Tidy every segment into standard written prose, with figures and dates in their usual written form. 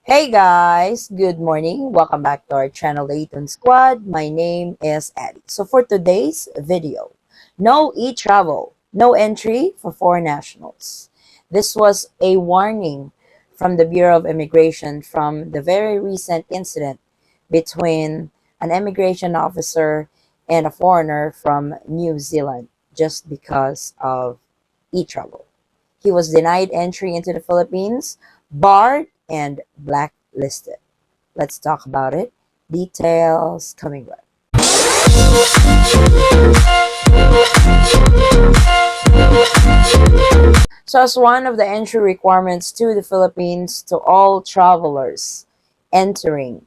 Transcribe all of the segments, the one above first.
Hey guys, good morning. Welcome back to our channel, Eaton Squad. My name is Addie. So for today's video, no e-travel, no entry for foreign nationals. This was a warning from the Bureau of Immigration from the very recent incident between an immigration officer and a foreigner from New Zealand just because of e-travel. He was denied entry into the Philippines, barred, and blacklisted. Let's talk about it. Details coming right. So, as one of the entry requirements to the Philippines to all travelers entering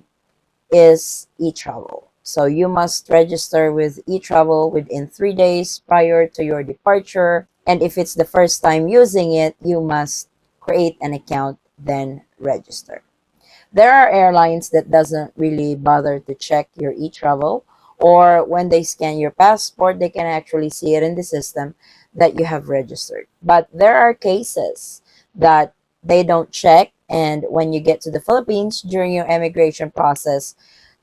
is e-travel. So you must register with e-travel within 3 days prior to your departure. And if it's the first time using it, you must create an account, then register. There are airlines that doesn't really bother to check your e-travel, or when they scan your passport, they can actually see it in the system that you have registered. But there are cases that they don't check, and when you get to the Philippines during your immigration process,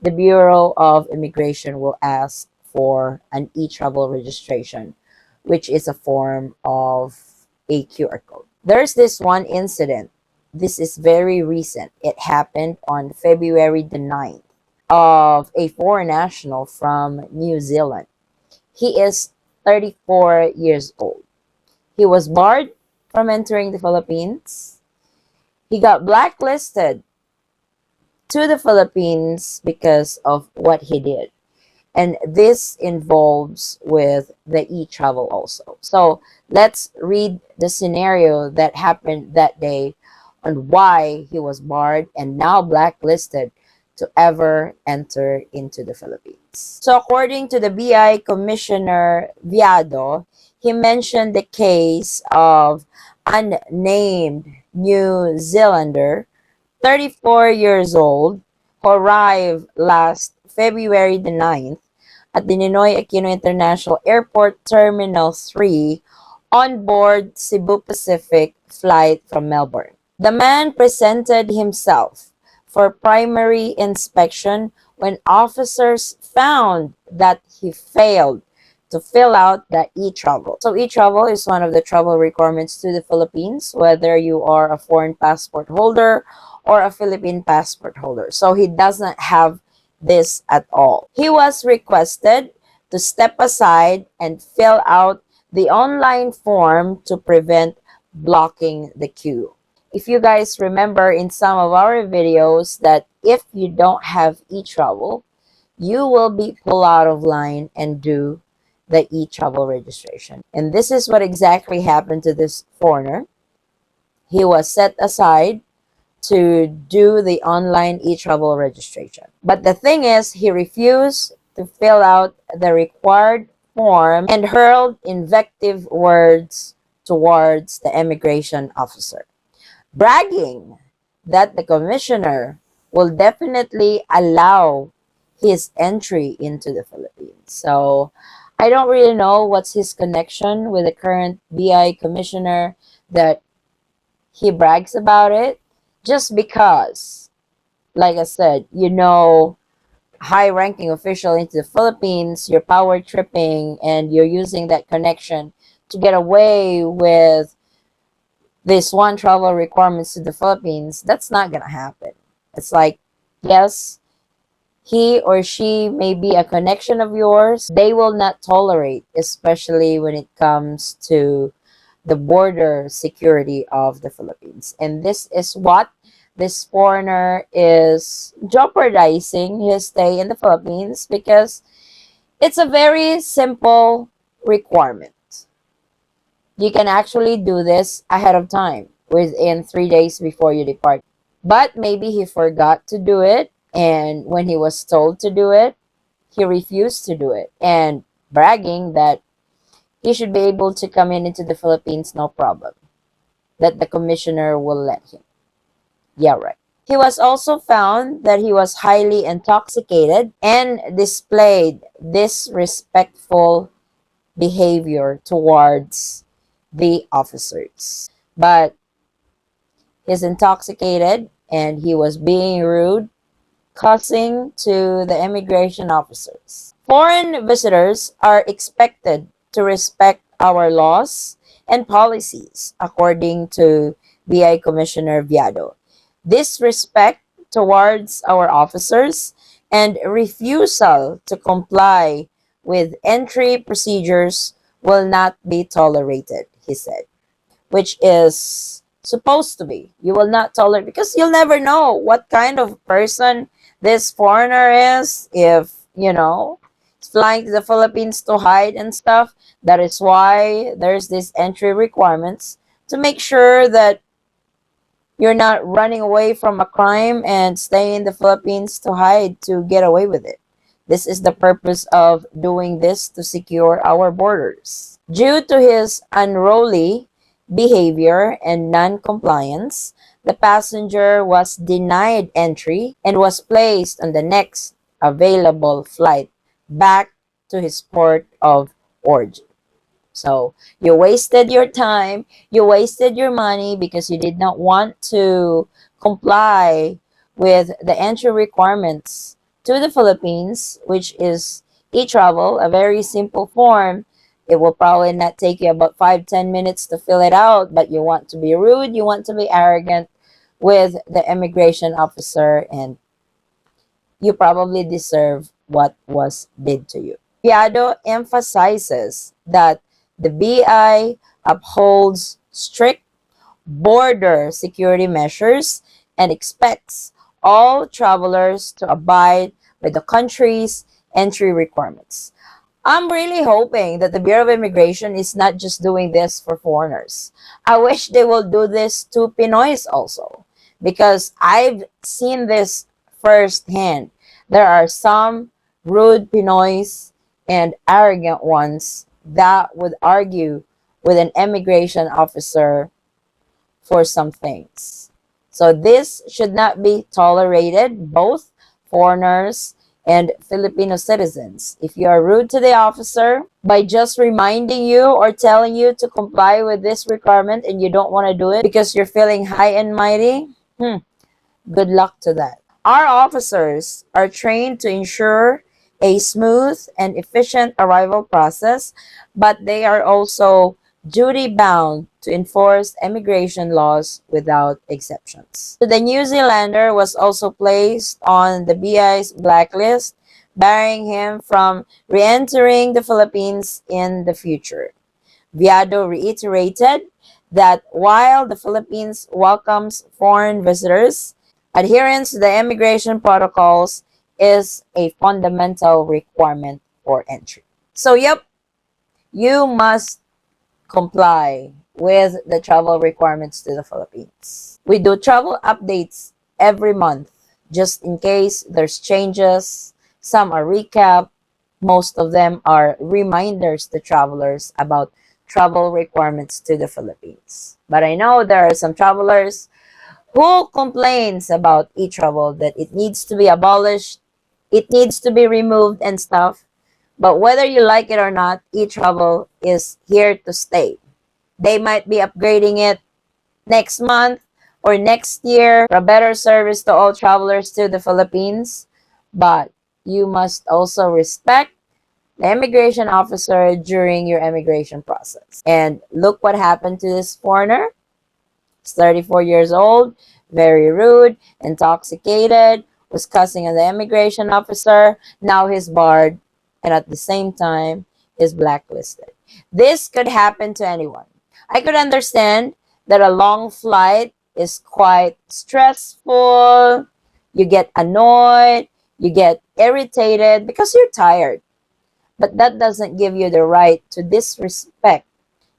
the Bureau of Immigration will ask for an e-travel registration, which is a form of a QR code. There's this one incident. This is very recent. It happened on February the 9th of a foreign national from New Zealand. He is 34 years old. He was barred from entering the Philippines. He got blacklisted to the Philippines because of what he did. And this involves with the e-travel also. So let's read the scenario that happened that day on why he was barred and now blacklisted to ever enter into the Philippines. So according to the BI Commissioner Viado, he mentioned the case of unnamed New Zealander, 34 years old, who arrived last February the 9th at the Ninoy Aquino International Airport Terminal 3 on board Cebu Pacific flight from Melbourne. The man presented himself for primary inspection when officers found that he failed to fill out the e-travel. So e-travel is one of the travel requirements to the Philippines, whether you are a foreign passport holder or a Philippine passport holder. So he doesn't have this at all. He was requested to step aside and fill out the online form to prevent blocking the queue. If you guys remember in some of our videos that if you don't have e-travel, you will be pulled out of line and do the e-travel registration. And this is what exactly happened to this foreigner. He was set aside to do the online e-travel registration. But the thing is, he refused to fill out the required form and hurled invective words towards the immigration officer, bragging that the commissioner will definitely allow his entry into the Philippines. So I don't really know what's his connection with the current BI commissioner that he brags about it, just because, like I said, high ranking official into the Philippines, you're power tripping and you're using that connection to get away with this one travel requirements to the Philippines. That's not gonna happen. It's like, yes, he or she may be a connection of yours. They will not tolerate, especially when it comes to the border security of the Philippines. And this is what this foreigner is jeopardizing his stay in the Philippines, because it's a very simple requirement. You can actually do this ahead of time, within 3 days before you depart. But maybe he forgot to do it, and when he was told to do it, he refused to do it, and bragging that he should be able to come into the Philippines no problem, that the commissioner will let him. Yeah, right. He was also found that he was highly intoxicated and displayed disrespectful behavior towards the officers. But he's intoxicated, and he was being rude, cussing to the immigration officers. Foreign visitors are expected to respect our laws and policies, according to BI Commissioner Viado. Disrespect towards our officers and refusal to comply with entry procedures will not be tolerated, he said, which is supposed to be. You will not tolerate, because you'll never know what kind of person this foreigner is. If, it's flying to the Philippines to hide and stuff, that is why there's this entry requirements to make sure that you're not running away from a crime and stay in the Philippines to hide to get away with it. This is the purpose of doing this, to secure our borders. Due to his unruly behavior and non-compliance, the passenger was denied entry and was placed on the next available flight back to his port of origin. So you wasted your time, you wasted your money because you did not want to comply with the entry requirements to the Philippines, which is e-travel, a very simple form. It will probably not take you about 5-10 minutes to fill it out, but you want to be rude, you want to be arrogant with the immigration officer, and you probably deserve what was did to you. Viado emphasizes that the BI upholds strict border security measures and expects all travelers to abide by the country's entry requirements. I'm really hoping that the Bureau of Immigration is not just doing this for foreigners. I wish they will do this to Pinoys also, because I've seen this firsthand. There are some rude Pinoys and arrogant ones that would argue with an immigration officer for some things. So this should not be tolerated, both foreigners and Filipino citizens. If you are rude to the officer by just reminding you or telling you to comply with this requirement and you don't want to do it because you're feeling high and mighty, good luck to that. Our officers are trained to ensure a smooth and efficient arrival process, but they are also duty bound to enforce immigration laws without exceptions. So the New Zealander was also placed on the BI's blacklist, barring him from re-entering the Philippines in the future. Viado reiterated that while the Philippines welcomes foreign visitors, adherence to the immigration protocols is a fundamental requirement for entry. So, yep, you must comply with the travel requirements to the Philippines. We do travel updates every month, just in case there's changes. Some are recap. Most of them are reminders to travelers about travel requirements to the Philippines. But I know there are some travelers who complains about e-travel, that it needs to be abolished, it needs to be removed and stuff. But whether you like it or not, e-travel is here to stay. They might be upgrading it next month or next year for a better service to all travelers to the Philippines. But you must also respect the immigration officer during your immigration process. And look what happened to this foreigner. He's 34 years old, very rude, intoxicated, was cussing at the immigration officer. Now he's barred, and at the same time is blacklisted. This could happen to anyone. I could understand that a long flight is quite stressful. You get annoyed, you get irritated because you're tired. But that doesn't give you the right to disrespect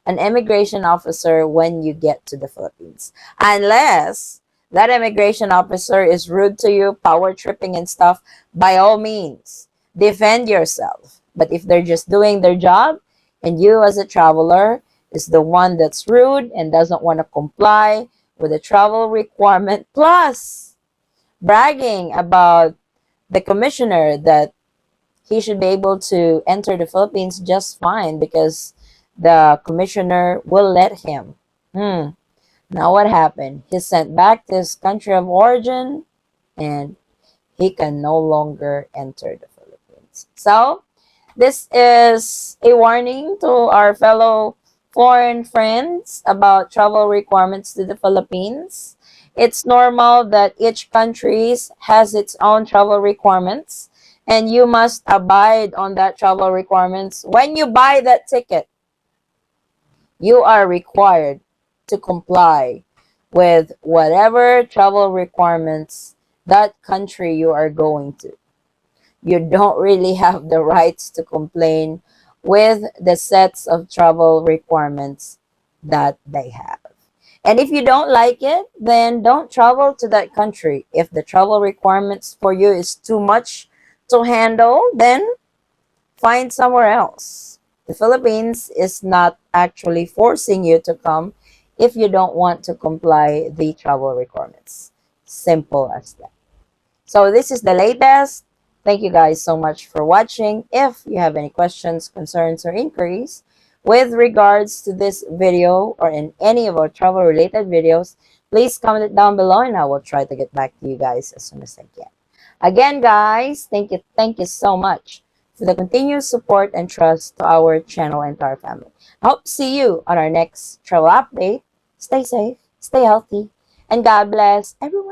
an immigration officer when you get to the Philippines. Unless that immigration officer is rude to you, power tripping and stuff, by all means, defend yourself. But if they're just doing their job and you as a traveler is the one that's rude and doesn't want to comply with the travel requirement, plus bragging about the commissioner that he should be able to enter the Philippines just fine because the commissioner will let him. Now what happened? He's sent back to his country of origin and he can no longer enter the Philippines. So this is a warning to our fellow foreign friends about travel requirements to the Philippines. It's normal that each country has its own travel requirements and you must abide on that travel requirements. When you buy that ticket, you are required to comply with whatever travel requirements that country you are going to. You don't really have the rights to complain with the sets of travel requirements that they have. And if you don't like it, then don't travel to that country. If the travel requirements for you is too much to handle, then find somewhere else. The Philippines is not actually forcing you to come if you don't want to comply the travel requirements. Simple as that. So this is the latest. Thank you guys so much for watching. If you have any questions, concerns, or inquiries with regards to this video or in any of our travel related videos, please comment it down below and I will try to get back to you guys as soon as I can. Again, guys, thank you so much for the continued support and trust to our channel and to our family. I hope to see you on our next travel update. Stay safe, stay healthy, and God bless everyone.